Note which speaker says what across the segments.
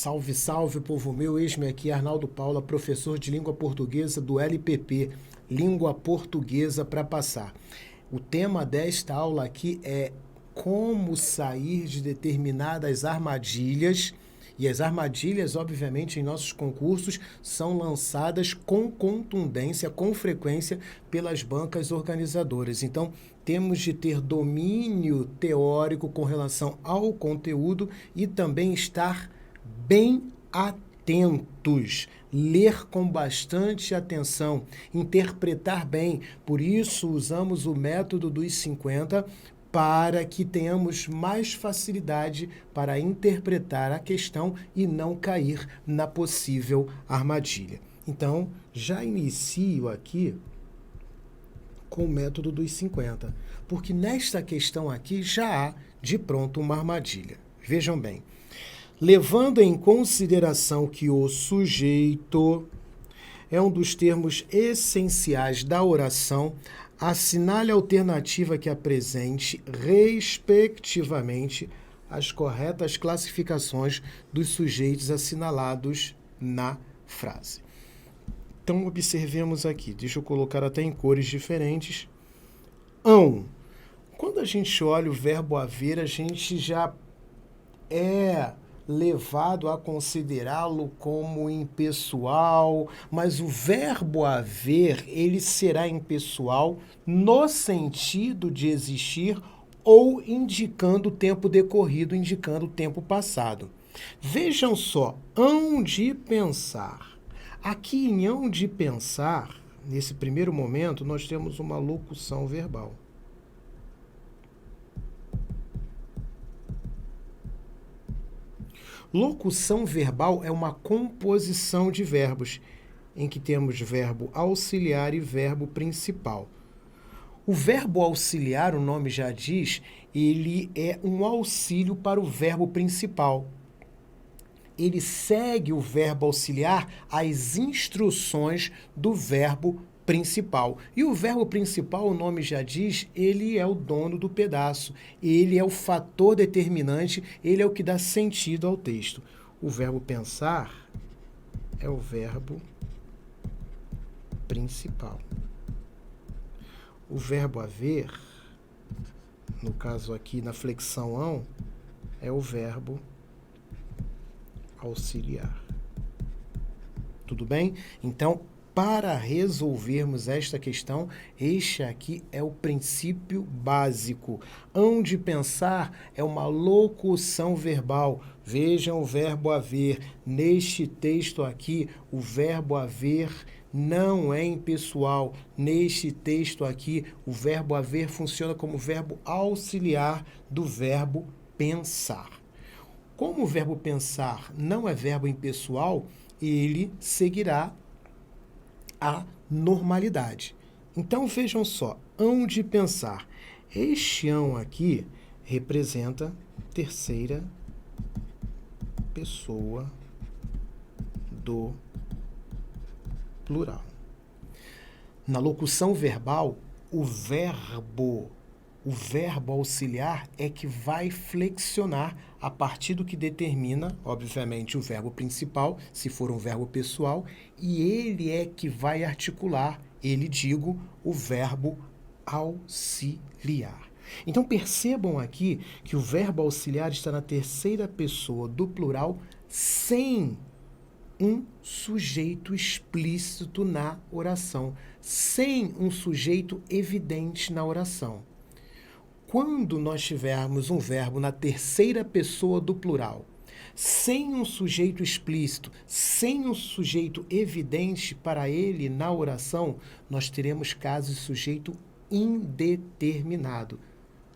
Speaker 1: Salve, salve, povo meu, eis-me aqui, Arnaldo Paula, professor de língua portuguesa do LPP, Língua Portuguesa para Passar. O tema desta aula aqui é como sair de determinadas armadilhas, e as armadilhas, obviamente, em nossos concursos, são lançadas com contundência, com frequência, pelas bancas organizadoras. Então, temos de ter domínio teórico com relação ao conteúdo e também estar bem atentos, ler com bastante atenção, interpretar bem. Por isso, usamos o método dos 50 para que tenhamos mais facilidade para interpretar a questão e não cair na possível armadilha. Então, já inicio aqui com o método dos 50, porque nesta questão aqui já há de pronto uma armadilha. Vejam bem. Levando em consideração que o sujeito é um dos termos essenciais da oração, assinale a alternativa que apresente, respectivamente, as corretas classificações dos sujeitos assinalados na frase. Então, observemos aqui. Deixa eu colocar até em cores diferentes. Quando a gente olha o verbo haver, a gente já é levado a considerá-lo como impessoal, mas o verbo haver, ele será impessoal no sentido de existir ou indicando o tempo decorrido, indicando o tempo passado. Vejam só, hão de pensar. Aqui em hão de pensar, nesse primeiro momento, nós temos uma locução verbal. Locução verbal é uma composição de verbos, em que temos verbo auxiliar e verbo principal. O verbo auxiliar, o nome já diz, ele é um auxílio para o verbo principal. Ele segue o verbo auxiliar às instruções do verbo principal. E o verbo principal, o nome já diz, ele é o dono do pedaço. Ele é o fator determinante, ele é o que dá sentido ao texto. O verbo pensar é o verbo principal. O verbo haver, no caso aqui na flexão ão, é o verbo auxiliar. Tudo bem? Então, para resolvermos esta questão, este aqui é o princípio básico. Hão de pensar é uma locução verbal. Vejam o verbo haver. Neste texto aqui, o verbo haver não é impessoal. Neste texto aqui, o verbo haver funciona como verbo auxiliar do verbo pensar. Como o verbo pensar não é verbo impessoal, ele seguirá a normalidade. Então, vejam só, hão de pensar. Este hão aqui representa terceira pessoa do plural. Na locução verbal, o verbo auxiliar é que vai flexionar a partir do que determina, obviamente, o verbo principal, se for um verbo pessoal, e ele é que vai articular, o verbo auxiliar. Então, percebam aqui que o verbo auxiliar está na terceira pessoa do plural sem um sujeito explícito na oração, sem um sujeito evidente na oração. Quando nós tivermos um verbo na terceira pessoa do plural, sem um sujeito explícito, sem um sujeito evidente para ele na oração, nós teremos caso de sujeito indeterminado.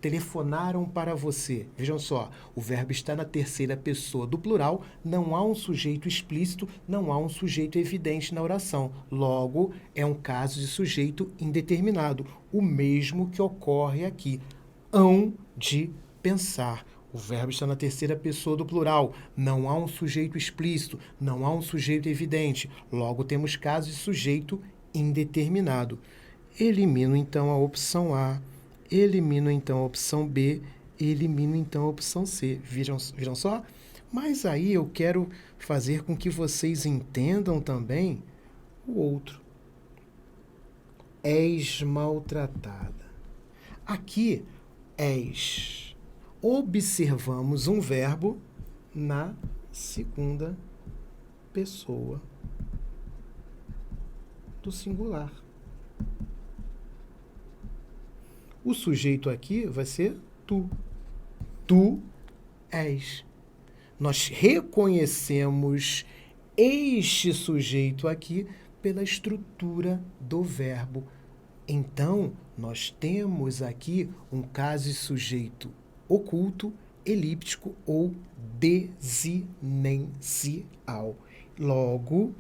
Speaker 1: Telefonaram para você. Vejam só, o verbo está na terceira pessoa do plural, não há um sujeito explícito, não há um sujeito evidente na oração. Logo, é um caso de sujeito indeterminado, o mesmo que ocorre aqui. Hão de pensar. O verbo está na terceira pessoa do plural. Não há um sujeito explícito, não há um sujeito evidente. Logo, temos caso de sujeito indeterminado. Elimino, então, a opção A. Elimino, então, a opção B. Elimino, então, a opção C. Viram só? Mas aí eu quero fazer com que vocês entendam também o outro. És maltratada. Aqui, és. Observamos um verbo na segunda pessoa do singular. O sujeito aqui vai ser tu. Tu és. Nós reconhecemos este sujeito aqui pela estrutura do verbo. Então, nós temos aqui um caso de sujeito oculto, elíptico ou desinencial. Logo,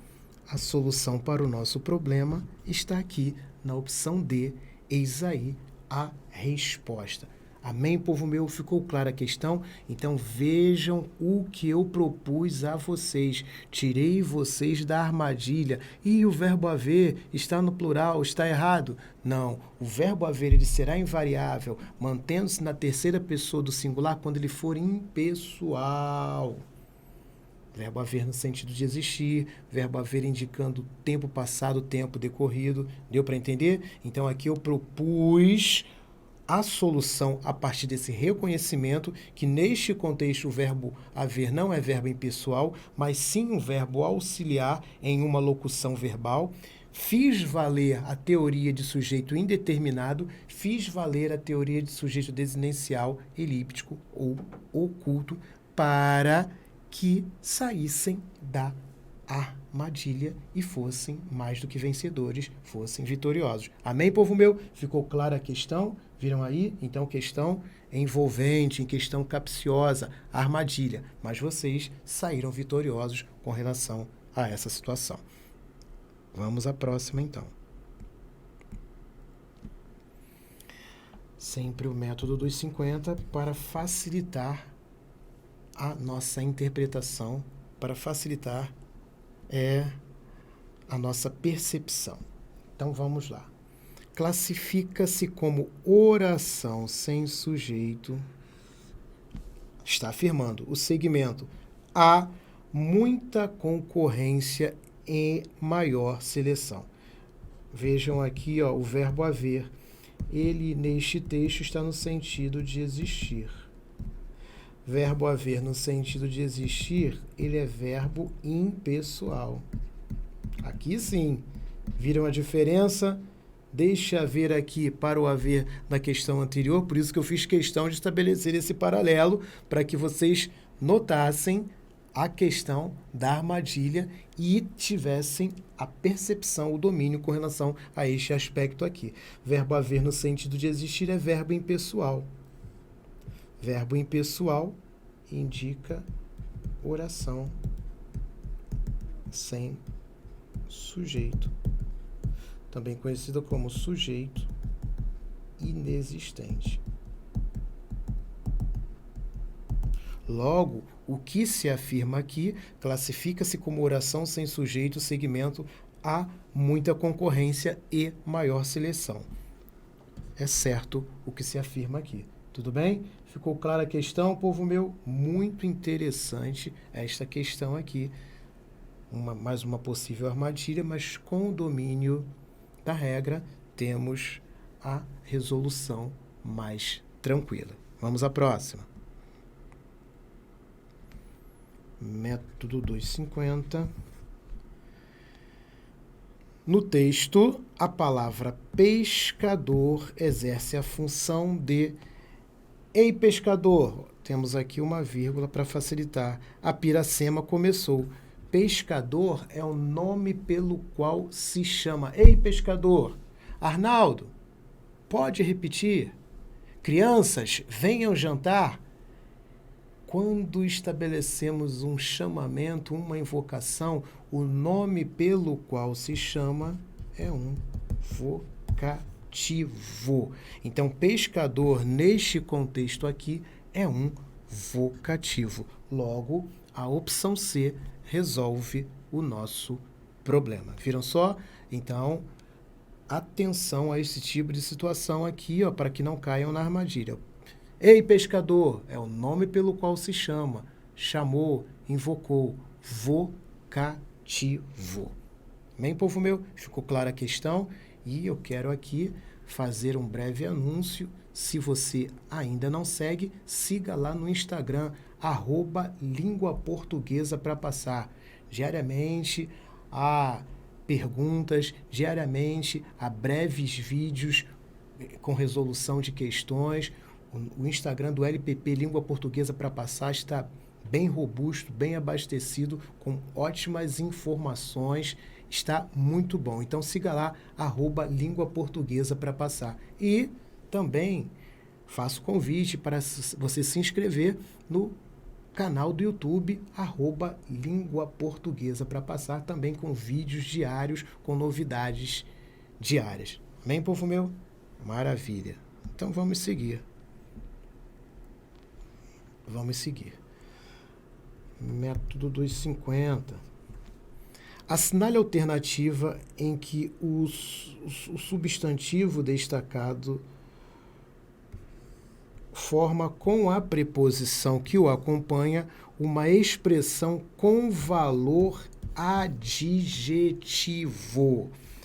Speaker 1: a solução para o nosso problema está aqui na opção D. Eis aí a resposta. Amém, povo meu? Ficou clara a questão? Então vejam o que eu propus a vocês. Tirei vocês da armadilha. E o verbo haver está no plural, está errado? Não, o verbo haver ele será invariável, mantendo-se na terceira pessoa do singular quando ele for impessoal. Verbo haver no sentido de existir, verbo haver indicando tempo passado, tempo decorrido. Deu para entender? Então aqui eu propus a solução a partir desse reconhecimento que neste contexto o verbo haver não é verbo impessoal, mas sim um verbo auxiliar em uma locução verbal. Fiz valer a teoria de sujeito indeterminado, fiz valer a teoria de sujeito desinencial, elíptico ou oculto para que saíssem da armadilha e fossem mais do que vencedores, fossem vitoriosos. Amém, povo meu? Ficou clara a questão? Viram aí? Então, questão envolvente, em questão capciosa, armadilha. Mas vocês saíram vitoriosos com relação a essa situação. Vamos à próxima, então. Sempre o método dos 50 para facilitar a nossa interpretação, para facilitar a nossa percepção. Então, vamos lá. Classifica-se como oração sem sujeito. Está afirmando o segmento. Há muita concorrência e maior seleção. Vejam aqui o verbo haver. Ele, neste texto, está no sentido de existir. Verbo haver no sentido de existir, ele é verbo impessoal. Aqui sim. Viram a diferença? Deixa haver aqui para o haver na questão anterior, por isso que eu fiz questão de estabelecer esse paralelo para que vocês notassem a questão da armadilha e tivessem a percepção, o domínio com relação a este aspecto aqui. Verbo haver no sentido de existir é verbo impessoal. Verbo impessoal indica oração sem sujeito, também conhecida como sujeito inexistente. Logo, o que se afirma aqui classifica-se como oração sem sujeito, segmento há muita concorrência e maior seleção. É certo o que se afirma aqui. Tudo bem? Ficou clara a questão, povo meu? Muito interessante esta questão aqui. Mais uma possível armadilha, mas com o domínio da regra, temos a resolução mais tranquila. Vamos à próxima. Método 250. No texto, a palavra pescador exerce a função de ei, pescador. Temos aqui uma vírgula para facilitar. A Piracema começou. Pescador é o nome pelo qual se chama. Ei, pescador! Arnaldo, pode repetir? Crianças, venham jantar. Quando estabelecemos um chamamento, uma invocação, o nome pelo qual se chama é um vocativo. Então, pescador, neste contexto aqui, é um vocativo. Logo, a opção C resolve o nosso problema. Viram só? Então, atenção a esse tipo de situação aqui, para que não caiam na armadilha. Ei, pescador, é o nome pelo qual se chama. chamou, invocou. Vocativo. Bem, povo meu? Ficou clara a questão? E eu quero aqui fazer um breve anúncio. Se você ainda não segue, siga lá no Instagram, @língua portuguesa para passar. Diariamente há perguntas, diariamente há breves vídeos com resolução de questões. O Instagram do LPP Língua Portuguesa para Passar está bem robusto, bem abastecido, com ótimas informações. Está muito bom. Então siga lá, @língua portuguesa para passar. E também faço convite para você se inscrever no canal do YouTube, @língua portuguesa para passar, também com vídeos diários, com novidades diárias. Amém, povo meu? Maravilha. Então vamos seguir. Vamos seguir. Método dos 50. Assinale a alternativa em que o substantivo destacado forma com a preposição que o acompanha uma expressão com valor adjetivo.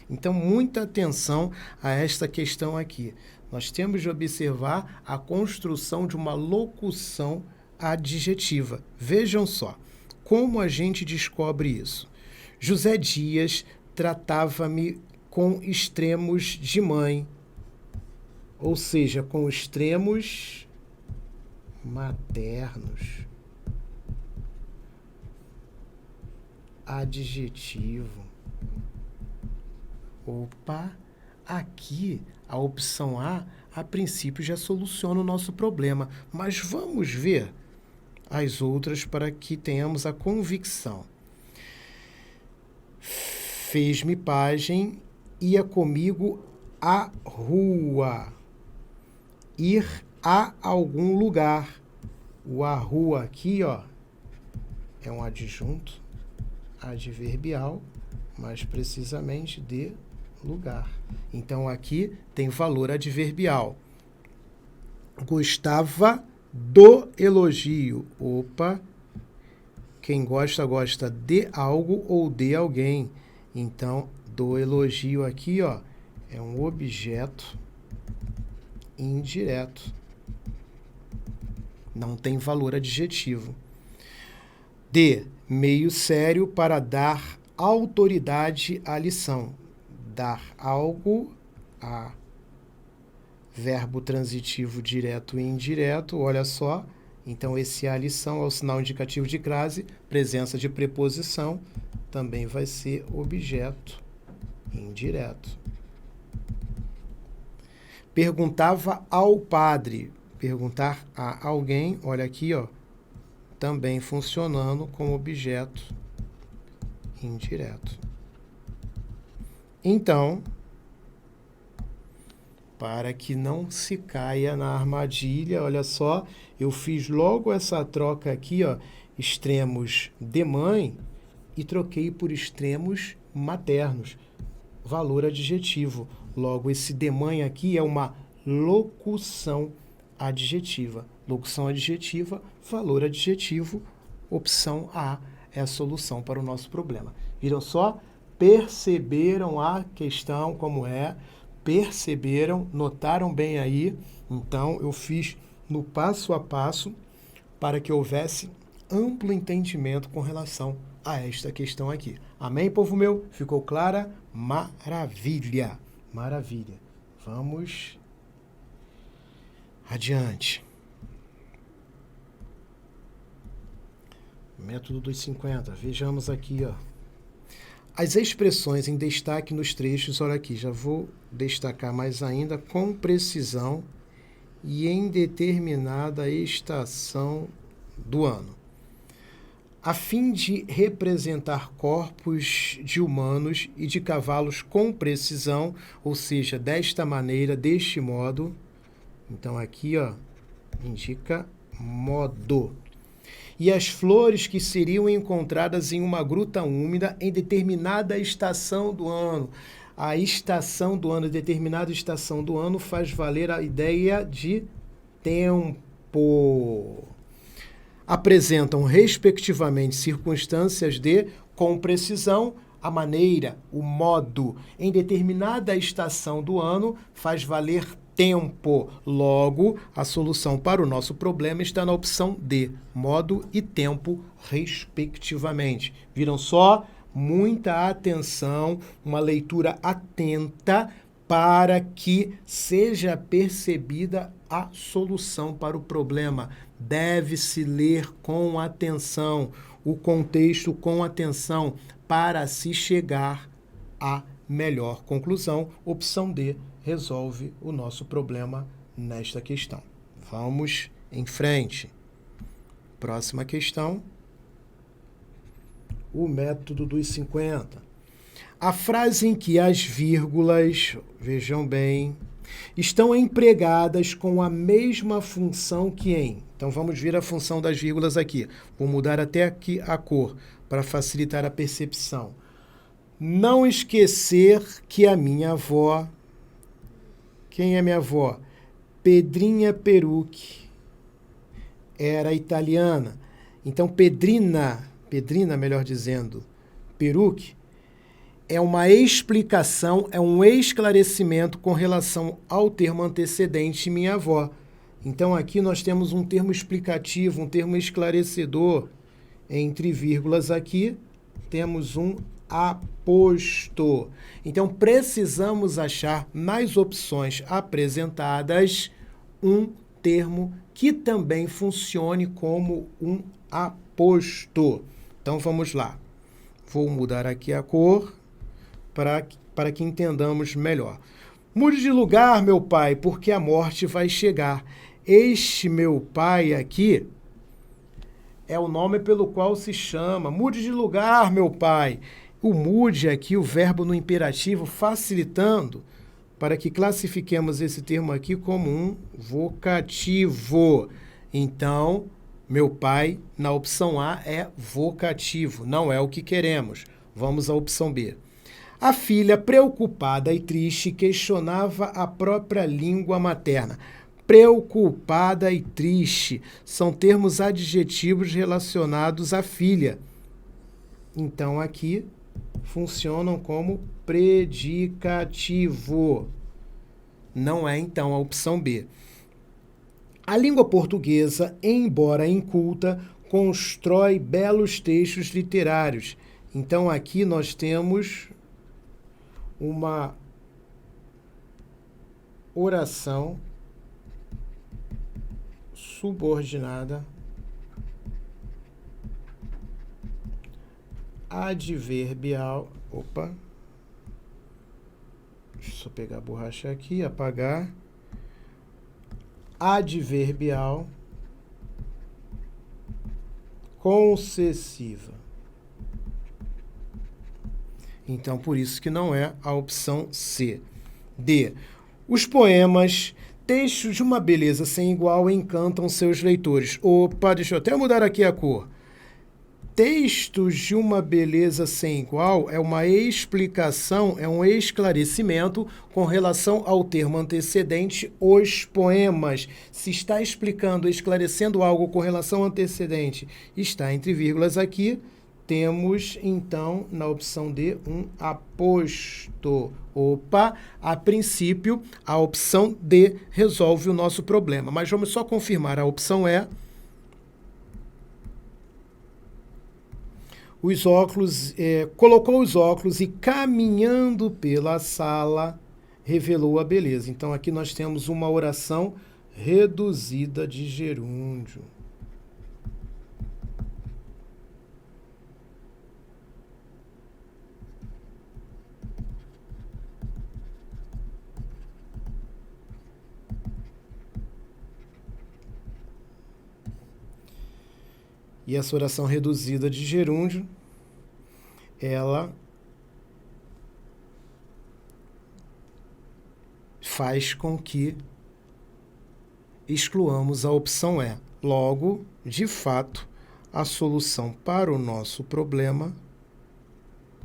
Speaker 1: Então, muita atenção a esta questão aqui. Nós temos de observar a construção de uma locução adjetiva. Vejam só, como a gente descobre isso? José Dias tratava-me com extremos de mãe, ou seja, com extremos maternos. Adjetivo. Opa, aqui a opção a princípio já soluciona o nosso problema, mas vamos ver as outras para que tenhamos a convicção. Fez-me pajem, ia comigo à rua. Ir a algum lugar. O a rua aqui, ó, é um adjunto adverbial, mais precisamente de lugar. Então, aqui tem valor adverbial. Gostava do elogio. Opa! Quem gosta, gosta de algo ou de alguém. Então, do elogio aqui, ó, é um objeto indireto. Não tem valor adjetivo. D, meio sério para dar autoridade à lição. Dar algo a verbo transitivo direto e indireto, olha só. Então, esse a lição é o sinal indicativo de crase, presença de preposição, também vai ser objeto indireto. Perguntava ao padre. Perguntar a alguém, olha aqui, ó, também funcionando como objeto indireto. Então, para que não se caia na armadilha, olha só, eu fiz logo essa troca aqui, ó, extremos de mãe, e troquei por extremos maternos, valor adjetivo. Logo, esse de mãe aqui é uma locução adjetiva. Locução adjetiva, valor adjetivo, opção A é a solução para o nosso problema. Viram só? Perceberam a questão como é? Perceberam? Notaram bem aí? Então, eu fiz no passo a passo para que houvesse amplo entendimento com relação a esta questão aqui. Amém, povo meu? Ficou clara? Maravilha! Maravilha! Vamos adiante. Método dos 50. Vejamos aqui, ó. As expressões em destaque nos trechos, olha aqui, já vou destacar mais ainda, com precisão e em determinada estação do ano. A fim de representar corpos de humanos e de cavalos com precisão, ou seja, desta maneira, deste modo. Então, aqui, ó, indica modo. E as flores que seriam encontradas em uma gruta úmida em determinada estação do ano. A estação do ano, determinada estação do ano, faz valer a ideia de tempo. apresentam, respectivamente, circunstâncias de, com precisão, a maneira, o modo. Em determinada estação do ano, faz valer tempo. Logo, a solução para o nosso problema está na opção D, modo e tempo, respectivamente. Viram só? Muita atenção, uma leitura atenta para que seja percebida a solução para o problema. Deve-se ler com atenção, o contexto com atenção, para se chegar à melhor conclusão. Opção D resolve o nosso problema nesta questão. Vamos em frente. Próxima questão. O método dos 50. A frase em que as vírgulas, vejam bem, estão empregadas com a mesma função que em. Então, vamos ver a função das vírgulas aqui. Vou mudar até aqui a cor, para facilitar a percepção. Não esquecer que a minha avó... Quem é minha avó? Pedrinha Perucchi. Era italiana. Então, Pedrina, melhor dizendo, Perucchi, é uma explicação, é um esclarecimento com relação ao termo antecedente, minha avó. Então, aqui nós temos um termo explicativo, um termo esclarecedor. Entre vírgulas aqui, temos um aposto. Então, precisamos achar nas opções apresentadas um termo que também funcione como um aposto. Então, vamos lá. Vou mudar aqui a cor para que entendamos melhor. Mude de lugar, meu pai, porque a morte vai chegar. Este meu pai aqui é o nome pelo qual se chama. Mude de lugar, meu pai. O mude aqui, o verbo no imperativo, facilitando para que classifiquemos esse termo aqui como um vocativo. Então, meu pai, na opção A, é vocativo. Não é o que queremos. Vamos à opção B. A filha, preocupada e triste, questionava a própria língua materna. Preocupada e triste são termos adjetivos relacionados à filha. Então, aqui funcionam como predicativo. Não é, então, a opção B. A língua portuguesa, embora inculta, constrói belos textos literários. Então, aqui nós temos uma oração subordinada adverbial. Opa. Deixa eu pegar a borracha aqui, apagar. Adverbial concessiva. Então, por isso que não é a opção C. D. Os poemas, textos de uma beleza sem igual, encantam seus leitores. Opa, deixa eu até mudar aqui a cor. Textos de uma beleza sem igual é uma explicação, é um esclarecimento com relação ao termo antecedente, os poemas. Se está explicando, esclarecendo algo com relação ao antecedente, está entre vírgulas aqui, temos, então, na opção D, um aposto. Opa, a princípio, a opção D resolve o nosso problema. Mas vamos só confirmar a opção E. Os óculos, colocou os óculos e, caminhando pela sala, revelou a beleza. Então, aqui nós temos uma oração reduzida de gerúndio. E essa oração reduzida de gerúndio, ela faz com que excluamos a opção E. Logo, de fato, a solução para o nosso problema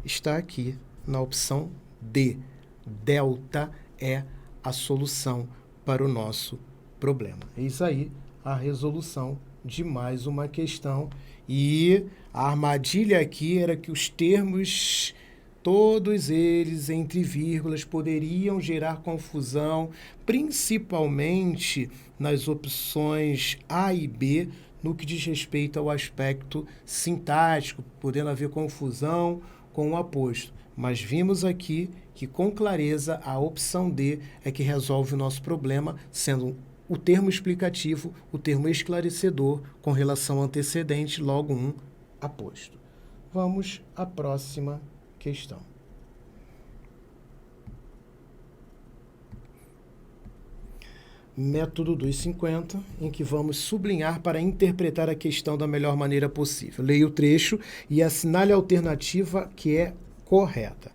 Speaker 1: está aqui na opção D. Delta é a solução para o nosso problema. Eis aí a resolução de mais uma questão. E a armadilha aqui era que os termos, todos eles entre vírgulas, poderiam gerar confusão, principalmente nas opções A e B, no que diz respeito ao aspecto sintático, podendo haver confusão com o aposto. Mas vimos aqui que, com clareza, a opção D é que resolve o nosso problema, sendo o termo explicativo, o termo esclarecedor com relação ao antecedente, logo um aposto. Vamos à próxima questão. Método 250, em que vamos sublinhar para interpretar a questão da melhor maneira possível. Leia o trecho e assinale a alternativa que é correta.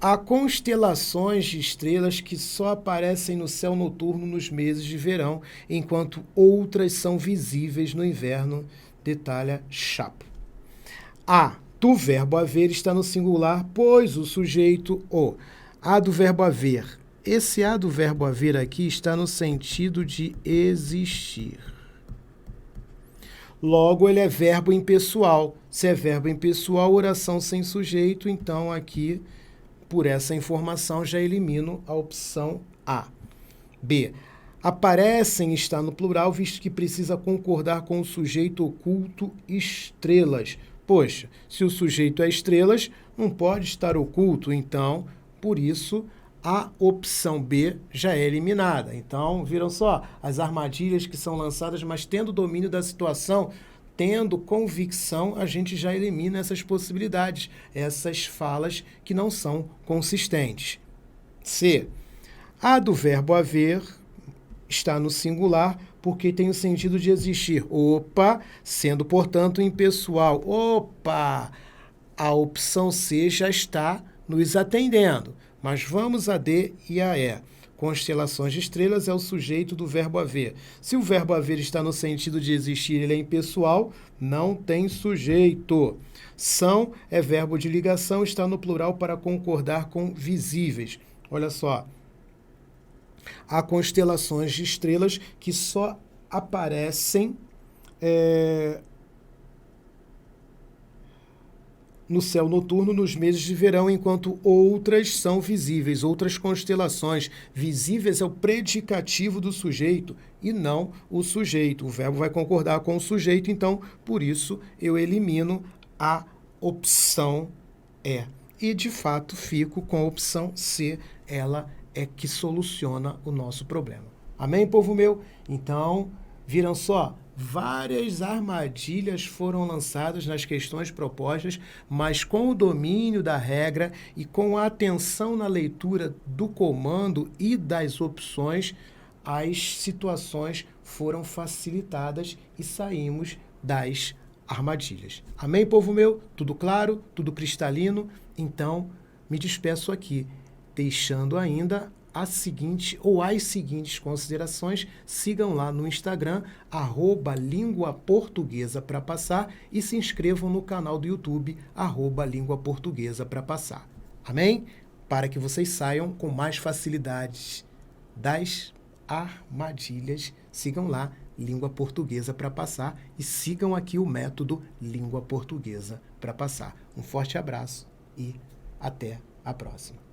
Speaker 1: Há constelações de estrelas que só aparecem no céu noturno nos meses de verão, enquanto outras são visíveis no inverno, detalha Chapo. A do verbo haver está no singular, pois o sujeito o. A do verbo haver. Esse A do verbo haver aqui está no sentido de existir. Logo, ele é verbo impessoal. Se é verbo impessoal, oração sem sujeito, então aqui, por essa informação, já elimino a opção A. B. Aparecem está no plural, visto que precisa concordar com o sujeito oculto estrelas. Poxa, se o sujeito é estrelas, não pode estar oculto, então, por isso, a opção B já é eliminada. Então, viram só as armadilhas que são lançadas, mas tendo domínio da situação, tendo convicção, a gente já elimina essas possibilidades, essas falas que não são consistentes. C. A do verbo haver está no singular porque tem o sentido de existir. Opa! Sendo, portanto, impessoal. Opa! A opção C já está nos atendendo. Mas vamos a D e a E. Constelações de estrelas é o sujeito do verbo haver. Se o verbo haver está no sentido de existir, ele é impessoal, não tem sujeito. São é verbo de ligação, está no plural para concordar com visíveis. Olha só. Há constelações de estrelas que só aparecem no céu noturno nos meses de verão, enquanto outras são visíveis, outras constelações. Visíveis é o predicativo do sujeito e não o sujeito. O verbo vai concordar com o sujeito, então, por isso, eu elimino a opção E. E, de fato, fico com a opção C. Ela é que soluciona o nosso problema. Amém, povo meu? Então, viram só? Várias armadilhas foram lançadas nas questões propostas, mas com o domínio da regra e com a atenção na leitura do comando e das opções, as situações foram facilitadas e saímos das armadilhas. Amém, povo meu? Tudo claro? Tudo cristalino? Então, me despeço aqui, deixando ainda a seguinte ou as seguintes considerações. Sigam lá no Instagram, @LínguaPortuguesaPraPassar, e se inscrevam no canal do YouTube, @LínguaPortuguesaPraPassar. Amém? Para que vocês saiam com mais facilidades das armadilhas, sigam lá, Língua Portuguesa para Passar, e sigam aqui o método Língua Portuguesa para Passar. Um forte abraço e até a próxima.